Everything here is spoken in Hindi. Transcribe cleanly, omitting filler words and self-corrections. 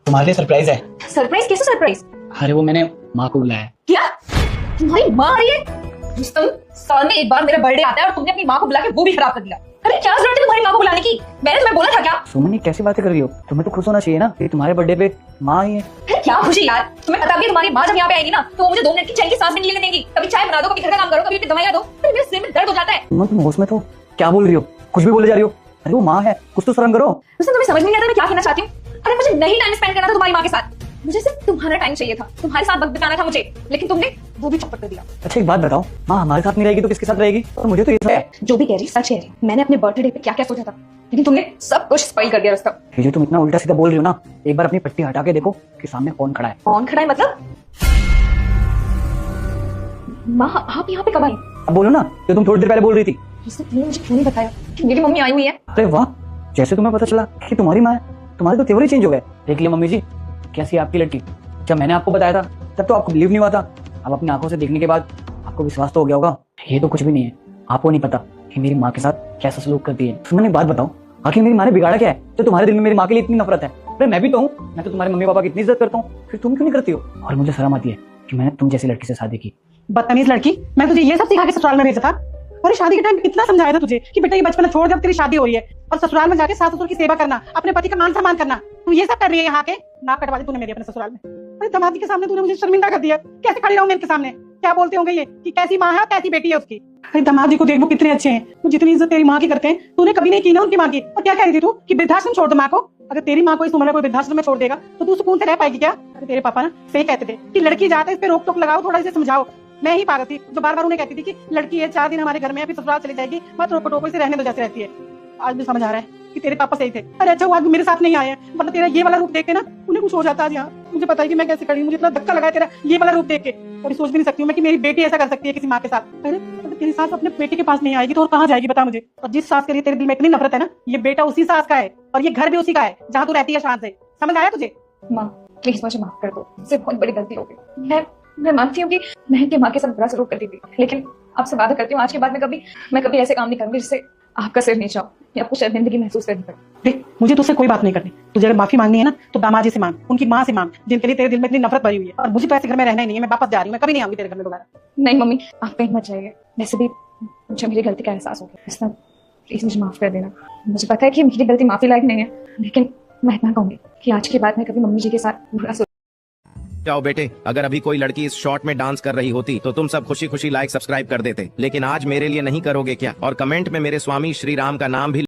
तुम्हारे लिए सरप्राइज है। सरप्राइज? कैसे सरप्राइज? अरे वो मैंने माँ को बुलाया है। क्या तुम्हारी माँ आई है? रुस्तम, साल में एक बार मेरा बर्थडे आता है और तुमने अपनी माँ को बुला के वो भी खराब कर दिया। अरे क्या जरूरत है तुम्हारी माँ को बुलाने की? मैंने तुम्हें बोला था क्या? सुमन ये कैसी बातें कर रही हो? तुम्हें तो खुश होना चाहिए ना कि तुम्हारे बर्थडे पे माँ आई है। अरे क्या खुशी यार, तुम्हें पता भी है तुम्हारी माँ जब यहाँ पे आएगी ना तो वो मुझे 2 मिनट की चैन की सांस भी नहीं लेने देंगी। कभी चाय बना दो, कभी घर का काम करो, कभी दवाइयाँ दो। अरे मेरे सिर में दर्द हो जाता है। सुमन तुम होश में तो क्या बोल रही हो? कुछ भी बोले जा रही हो। अरे वो माँ है, कुछ तो शर्म करो। रुस्तम तुम्हें समझ नहीं आता मैं क्या कहना चाहती हूँ? अरे मुझे नहीं टाइम स्पेंड करना था तुम्हारी माँ के साथ, मुझे सिर्फ तुम्हारा टाइम चाहिए था, तुम्हारे साथ वक्त बिताना था मुझे, लेकिन तुमने वो भी चौपट कर दिया। अच्छा एक बात बताओ, माँ हमारे साथ नहीं रहेगी तो किसके साथ रहेगी? और मुझे तो ये है। जो भी कह रही सच कह रही। मैंने अपने बर्थडे पे क्या क्या सोचा था, लेकिन तुमने सब कुछ स्पॉइल कर दिया रुस्तम। ये जो तुम इतना उल्टा सीधा बोल रही हो ना, एक बार अपनी पट्टी हटा के देखो कि सामने कौन खड़ा है। कौन खड़ा है मतलब? माँ आप यहाँ पे कब आई? अब बोलो ना, जो तुम थोड़ी देर पहले बोल रही थी। तुमने मुझे क्यों नहीं बताया कि मेरी मम्मी आई हुई है? अरे वाह, जैसे तुम्हें पता चला कि तुम्हारी माँ है, तुम्हारे तो तेवर ही चेंज हो गए। देख लिया मम्मी जी, कैसी है आपकी लड़की। जब मैंने आपको बताया था तब तो आपको बिलीव नहीं हुआ था। अब अपनी आंखों से देखने के बाद आपको विश्वास तो हो गया होगा। ये तो कुछ भी नहीं है, आपको नहीं पता कि मेरी माँ के साथ कैसा सलूक करती है। सुमन एक बात बताओ, आखिर मेरी माँ ने बिगाड़ा क्या है तो तुम्हारे दिल में मेरी माँ के लिए इतनी नफरत है? अरे मैं भी तो हूँ, मैं तो तुम्हारे मम्मी पापा की इतनी इज्जत करता हूँ, फिर तुम क्यों नहीं करती हो? और मुझे शर्म आती है कि मैंने तुम जैसी लड़की से शादी की। बदतमीज लड़की, मैं तुझे ये सब सिखा के ससुराल में भेजा था? और शादी के टाइम कितना समझाया था तुझे कि बेटा ये बचपन छोड़ दे, अब तेरी शादी हो रही है और ससुराल में जाके सास ससुर की सेवा करना, अपने पति का मान सम्मान करना। तू ये सब कर रही है यहाँ के? नाक कटवा दी तूने मेरी अपने ससुराल में। अरे दमादी के सामने तूने मुझे शर्मिंदा कर दिया। कैसे खड़ी रहूं मैं इनके सामने? क्या बोलते होंगे ये कि कैसी माँ है और कैसी बेटी है उसकी? अरे दमादी को देख, वो कितने अच्छे हैं, वो जितनी इज्जत तेरी माँ की करते हैं तूने कभी नहीं की ना उनकी माँ की। और क्या कह रही थी तू कि वृद्धाश्रम छोड़ दो माँ को? अगर तेरी माँ को इस उम्र में कोई वृद्धाश्रम में छोड़ देगा तो तू सुकून से रह पाएगी क्या? अरे तेरे पापा ना सही कहते थे कि लड़की जाते इस पे रोक टोक लगाओ, थोड़ा इसे समझाओ। मैं ही पागल थी जो बार बार उन्हें कहती थी कि लड़की है 4 दिन हमारे घर में है, फिर ससुराल चली जाएगी, मत रोको टोको इसे रहने दो जैसे रहती है। आज भी समझ आ रहा है कि तेरे पापा सही थे। अरे अच्छा हुआ मेरे साथ नहीं आए हैं, वरना तेरा ये वाला रूप देख के ना उन्हें कुछ हो जाता आज यहाँ। मुझे पता है कि मैं कैसे खड़ी हूँ, मुझे इतना धक्का लगा है तेरा ये वाला रूप देख के। और सोच भी नहीं सकती हूँ मैं कि मेरी बेटी ऐसा कर सकती है किसी माँ के साथ। अरे तेरी सास अपने बेटे के पास नहीं आएगी तो और कहाँ जाएगी बता मुझे? और जिस सास के लिए तेरे दिल में इतनी नफरत है ना, ये बेटा उसी सास का है और ये घर भी उसी का है जहाँ तू रहती है शान से। समझ आया तुझे? माँ प्लीज मुझे माफ कर दो, मुझसे बहुत बड़ी गलती हो गई। मैं मानती हूँ कि मैं इनकी माँ के साथ बुरा सलूक करती थी, लेकिन आपसे वादा करती हूँ आज के बाद मैं कभी ऐसे काम नहीं करूंगी जिससे आपका सिर नीचा हो या आपको शर्मिंदगी महसूस करनी पड़े। देख मुझे तुझसे कोई बात नहीं करनी। तुझे अगर माफी मांगनी है ना तो दामाजी से मांग, उनकी माँ से मांग, जिनके लिए तेरे दिल में इतनी नफरत भरी हुई है। और मुझे तो ऐसे घर में रहना ही नहीं है, मैं वापस जा रही हूँ, मैं कभी नहीं आऊंगी तेरे घर में दोबारा। नहीं मम्मी आप कहीं मत जाइए, वैसे भी मुझे मेरी गलती का एहसास हो गया, इसलिए प्लीज मुझे माफ कर देना। मुझे पता है कि मेरी गलती माफी लायक नहीं है, लेकिन मैं इतना कहूंगी कि आज के बाद मैं कभी मम्मी जी के साथ बुरा जाओ बेटे, अगर अभी कोई लड़की इस शॉट में डांस कर रही होती तो तुम सब खुशी खुशी लाइक सब्सक्राइब कर देते, लेकिन आज मेरे लिए नहीं करोगे क्या? और कमेंट में मेरे स्वामी श्री राम का नाम भी